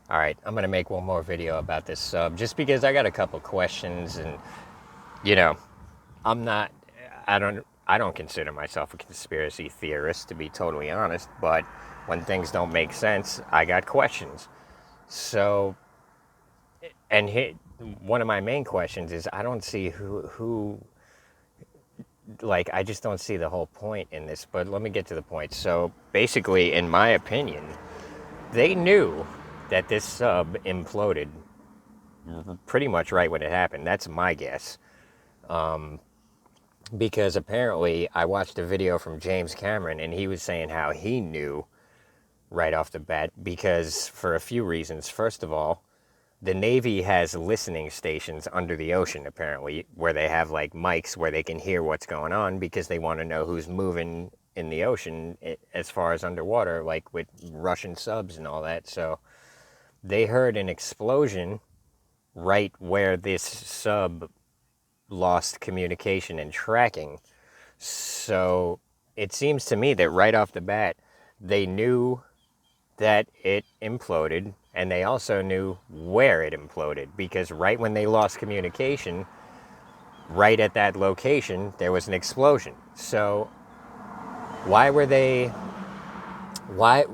All right, I'm gonna make one more video about this sub just because I got a couple questions, and you know, I'm not, I don't consider myself a conspiracy theorist to be totally honest, but when things don't make sense, I got questions. So, and one of my main questions is I don't see who like I just don't see the whole point in this. But let me get to the point. So basically, in my opinion, they knew that this sub imploded pretty much right when it happened. That's my guess. Because apparently I watched a video from James Cameron and he was saying how he knew right off the bat because for a few reasons. First of all, the Navy has listening stations under the ocean apparently where they have like mics where they can hear what's going on because they want to know who's moving in the ocean as far as underwater, like with Russian subs and all that. So they heard an explosion right where this sub lost communication and tracking. So it seems to me that right off the bat, they knew that it imploded and they also knew where it imploded because right when they lost communication, right at that location, there was an explosion. So why were they why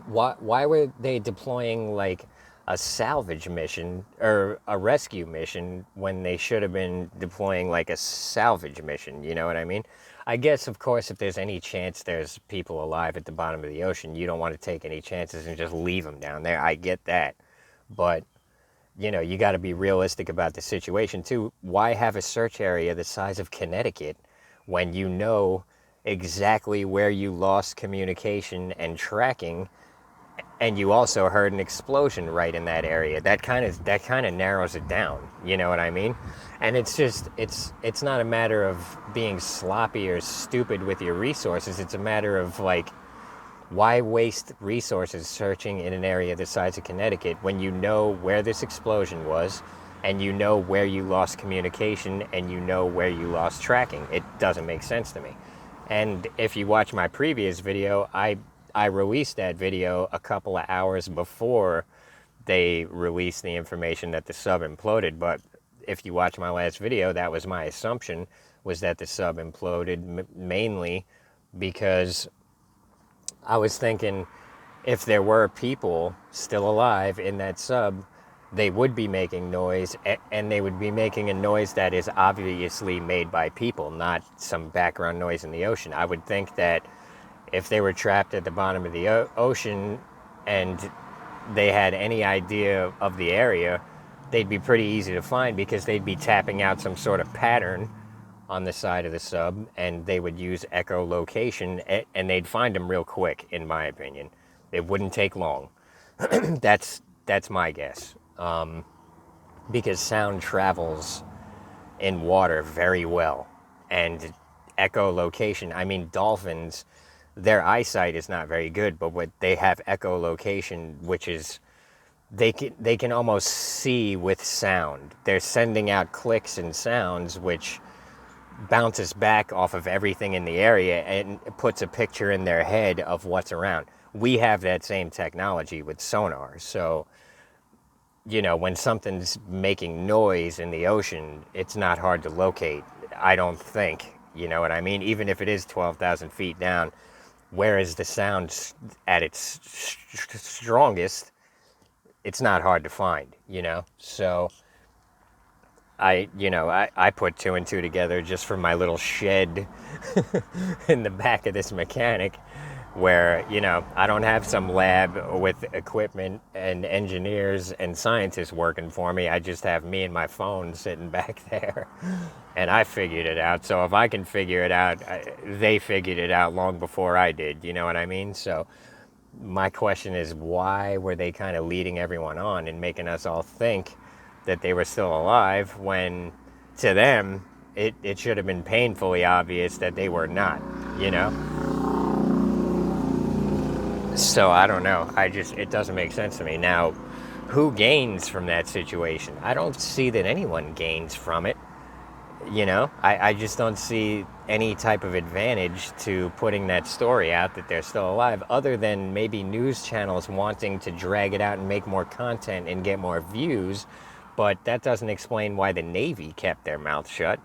were they deploying like a salvage mission or a rescue mission when they should have been deploying like a salvage mission? You know what I mean? I guess, of course, if there's any chance there's people alive at the bottom of the ocean, you don't want to take any chances and just leave them down there. I get that. But, you got to be realistic about the situation too. Why have a search area the size of Connecticut when you know exactly where you lost communication and tracking and you also heard an explosion right in that area? That kind of narrows it down. You know what I mean? And it's not a matter of being sloppy or stupid with your resources. It's a matter of like, why waste resources searching in an area the size of Connecticut when you know where this explosion was and you know where you lost communication and you know where you lost tracking? It doesn't make sense to me. And if you watch my previous video, I released that video a couple of hours before they released the information that the sub imploded. But if you watch my last video, that was my assumption, was that the sub imploded mainly because I was thinking if there were people still alive in that sub, they would be making noise, and they would be making a noise that is obviously made by people, not some background noise in the ocean. I would think that if they were trapped at the bottom of the ocean and they had any idea of the area, they'd be pretty easy to find because they'd be tapping out some sort of pattern on the side of the sub, and they would use echolocation, and they'd find them real quick, in my opinion. It wouldn't take long. That's my guess. Because sound travels in water very well, and echolocation. I mean, dolphins, their eyesight is not very good, but what they have echolocation, which is they can almost see with sound. They're sending out clicks and sounds, which bounces back off of everything in the area and puts a picture in their head of what's around. We have that same technology with sonar. So, when something's making noise in the ocean, it's not hard to locate, I don't think. You know what I mean? Even if it is 12,000 feet down, where is the sound at its strongest? It's not hard to find. So I put two and two together just from my little shed in the back of this mechanic where, I don't have some lab with equipment and engineers and scientists working for me. I just have me and my phone sitting back there and I figured it out. So if I can figure it out, they figured it out long before I did. You know what I mean? So my question is, why were they kind of leading everyone on and making us all think that they were still alive when to them it should have been painfully obvious that they were not? So I don't know. It doesn't make sense to me. Now, who gains from that situation? I don't see that anyone gains from it. I just don't see any type of advantage to putting that story out that they're still alive, other than maybe news channels wanting to drag it out and make more content and get more views. But that doesn't explain why the Navy kept their mouth shut.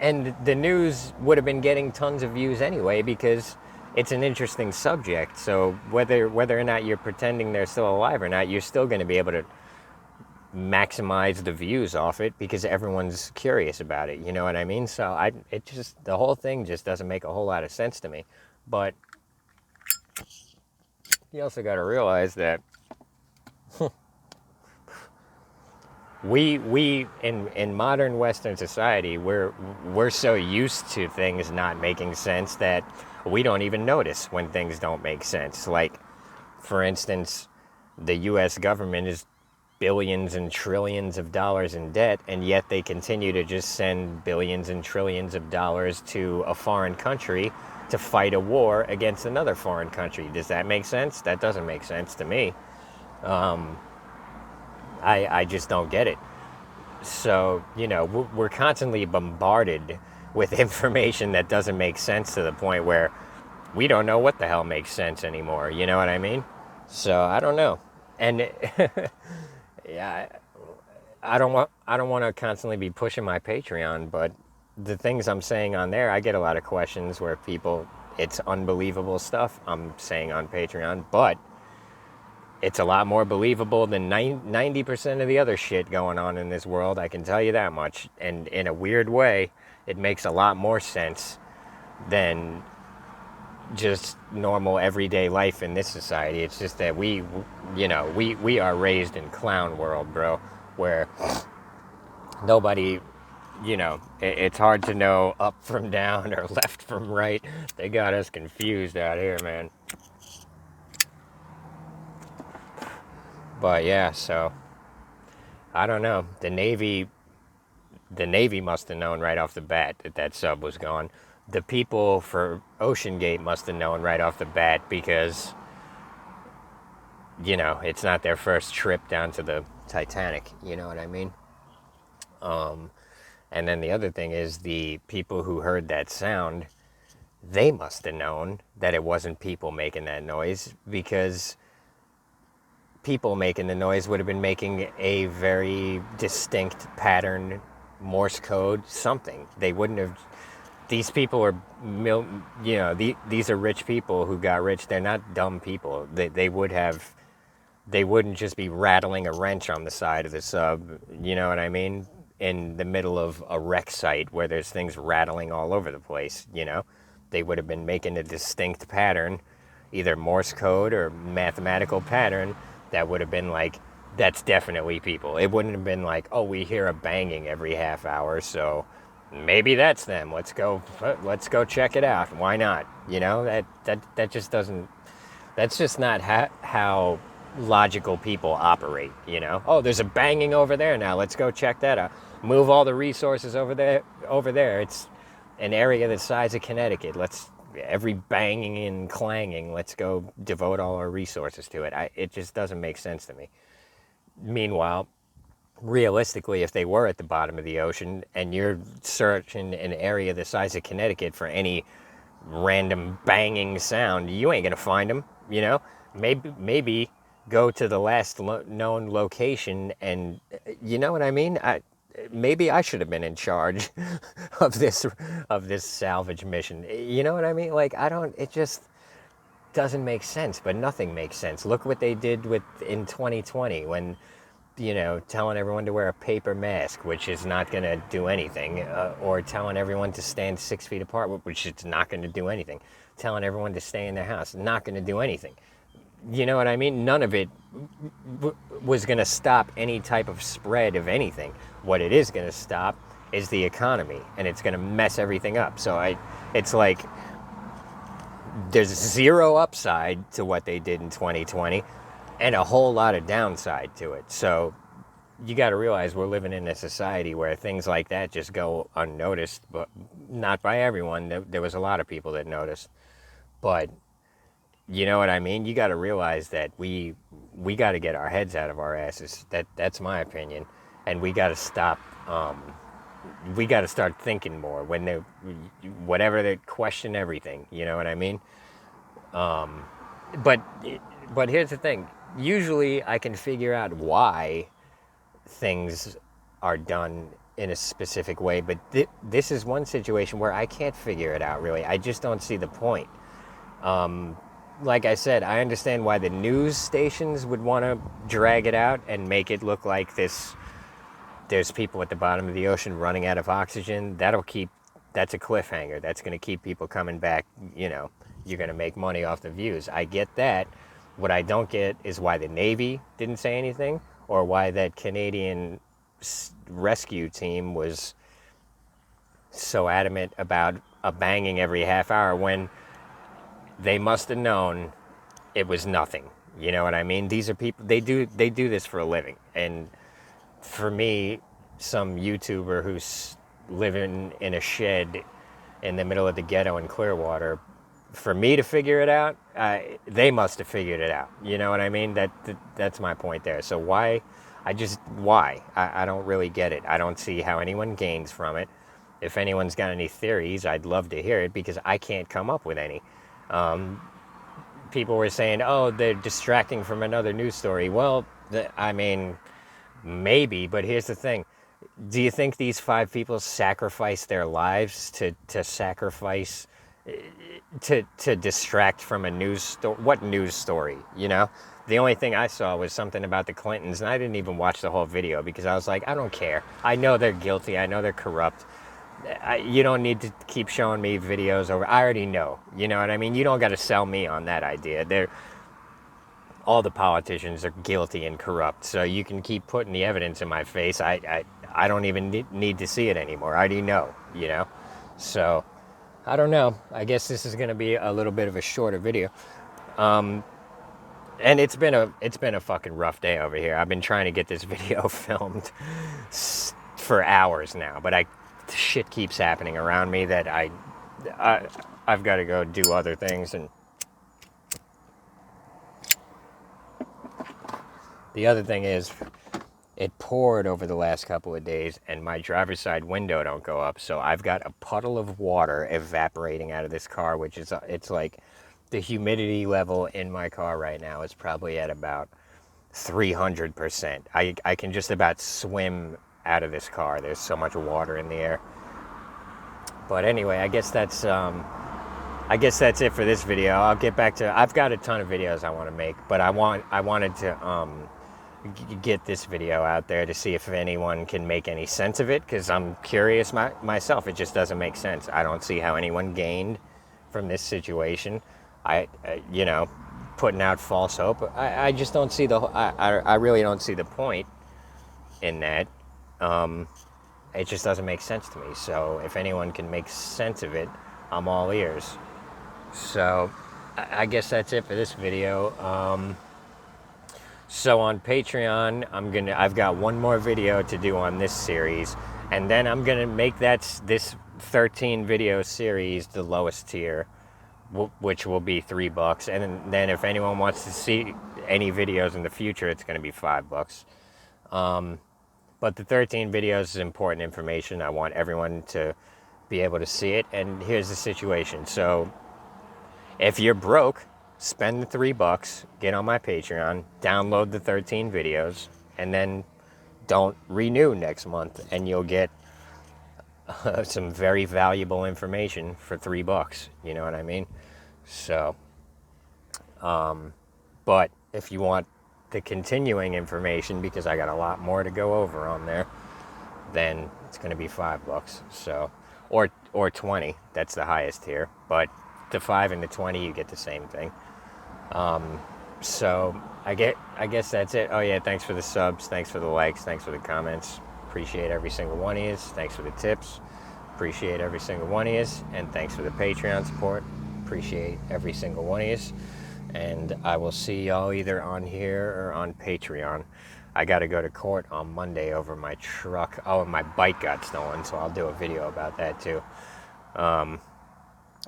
And the news would have been getting tons of views anyway because it's an interesting subject. So whether or not you're pretending they're still alive or not, you're still going to be able to maximize the views off it because everyone's curious about it. You know what I mean? So the whole thing just doesn't make a whole lot of sense to me. But you also got to realize that we in modern Western society, we're so used to things not making sense that we don't even notice when things don't make sense. Like, for instance, the U.S. government is billions and trillions of dollars in debt, and yet they continue to just send billions and trillions of dollars to a foreign country to fight a war against another foreign country. Does that make sense? That doesn't make sense to me. I just don't get it. So, we're constantly bombarded with information that doesn't make sense to the point where we don't know what the hell makes sense anymore. You know what I mean? So, I don't know. And yeah, I don't want to constantly be pushing my Patreon, but the things I'm saying on there, I get a lot of questions where it's unbelievable stuff I'm saying on Patreon, but it's a lot more believable than 90% of the other shit going on in this world. I can tell you that much. And in a weird way, it makes a lot more sense than just normal everyday life in this society. It's just that we are raised in clown world, bro, where nobody, it's hard to know up from down or left from right. They got us confused out here, man. But yeah, so I don't know. The Navy must have known right off the bat that sub was gone. The people for Ocean Gate must have known right off the bat because, it's not their first trip down to the Titanic. You know what I mean? And then the other thing is the people who heard that sound, they must have known that it wasn't people making that noise because people making the noise would have been making a very distinct pattern, Morse code, something. They wouldn't have. These people are, these are rich people who got rich. They're not dumb people. They wouldn't just be rattling a wrench on the side of the sub. You know what I mean? In the middle of a wreck site where there's things rattling all over the place. They would have been making a distinct pattern, either Morse code or mathematical pattern. That would have been like, that's definitely people. It wouldn't have been like, oh, we hear a banging every half hour, so maybe that's them. Let's go check it out. Why not? That just doesn't. That's just not how logical people operate. Oh, there's a banging over there now. Let's go check that out. Move all the resources over there. It's an area the size of Connecticut. Every banging and clanging, let's go devote all our resources to it. It just doesn't make sense to me. Meanwhile, realistically, if they were at the bottom of the ocean and you're searching an area the size of Connecticut for any random banging sound, you ain't gonna find them. Maybe go to the last known location, and you know what I mean. Maybe I should have been in charge of this salvage mission. You know what I mean? Like, it just doesn't make sense, but nothing makes sense. Look what they did in 2020 when, telling everyone to wear a paper mask, which is not going to do anything, or telling everyone to stand 6 feet apart, which is not going to do anything. Telling everyone to stay in their house, not going to do anything. You know what I mean? None of it was going to stop any type of spread of anything. What it is going to stop is the economy, and it's going to mess everything up. So it's like there's zero upside to what they did in 2020 and a whole lot of downside to it. So you got to realize we're living in a society where things like that just go unnoticed, but not by everyone. There was a lot of people that noticed. But you know what I mean? You got to realize that we got to get our heads out of our asses. That's my opinion. And we got to stop we got to start thinking more when they, whatever they question everything. You know what I mean? But but here's the thing. Usually, I can figure out why things are done in a specific way, but this is one situation where I can't figure it out really. I just don't see the point. Like I said, I understand why the news stations would want to drag it out and make it look like this. There's people at the bottom of the ocean running out of oxygen. That's a cliffhanger. That's going to keep people coming back. You know, you're going to make money off the views. I get that. What I don't get is why the Navy didn't say anything, or why that Canadian rescue team was so adamant about a banging every half hour when they must have known it was nothing. You know what I mean? These are people, they do this for a living. And for me, some YouTuber who's living in a shed in the middle of the ghetto in Clearwater, for me to figure it out, they must have figured it out. You know what I mean? That's my point there. So why? Why? I don't really get it. I don't see how anyone gains from it. If anyone's got any theories, I'd love to hear it because I can't come up with any. People were saying, oh, they're distracting from another news story. Well, I mean, maybe, but here's the thing. Do you think these 5 people sacrificed their lives to sacrifice, to distract from a news story? What news story, you know? The only thing I saw was something about the Clintons, and I didn't even watch the whole video because I was like, I don't care. I know they're guilty. I know they're corrupt. You don't need to keep showing me videos over. I already know. You know what I mean? You don't got to sell me on that idea. All the politicians are guilty and corrupt, so you can keep putting the evidence in my face. I don't even need to see it anymore. I already know, you know? So, I don't know. I guess this is going to be a little bit of a shorter video. And it's been a fucking rough day over here. I've been trying to get this video filmed for hours now, but shit keeps happening around me that I've got to go do other things. And the other thing is, it poured over the last couple of days, and my driver's side window don't go up, so I've got a puddle of water evaporating out of this car, which is it's like the humidity level in my car right now is probably at about 300%. I can just about swim out of this car. There's so much water in the air. But anyway, I guess that's it for this video. I'll get back to. I've got a ton of videos I want to make, but I wanted to get this video out there to see if anyone can make any sense of it, because I'm curious myself. It just doesn't make sense. I don't see how anyone gained from this situation. You know, putting out false hope. I just don't see I really don't see the point in that. It just doesn't make sense to me. So if anyone can make sense of it, I'm all ears. So I guess that's it for this video. So on Patreon, I've got one more video to do on this series, and then I'm gonna make this 13 video series the lowest tier, which will be $3. And then if anyone wants to see any videos in the future, it's gonna be $5. But the 13 videos is important information. I want everyone to be able to see it. And here's the situation. So if you're broke, spend the $3, get on my Patreon, download the 13 videos, and then don't renew next month, and you'll get some very valuable information for $3. You know what I mean? So, but if you want the continuing information, because I got a lot more to go over on there, then it's going to be $5. So, or 20. That's the highest tier. But the 5 and the 20, you get the same thing. So I guess that's it. Oh yeah, thanks for the subs, thanks for the likes, thanks for the comments. Appreciate every single one of you. Thanks for the tips. Appreciate every single one of you. And thanks for the Patreon support. Appreciate every single one of you. And I will see y'all either on here or on Patreon. I got to go to court on Monday over my truck. Oh, and my bike got stolen, so I'll do a video about that too.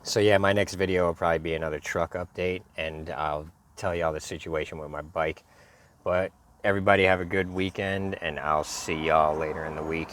So yeah, my next video will probably be another truck update, and I'll tell y'all the situation with my bike. But everybody have a good weekend, and I'll see y'all later in the week.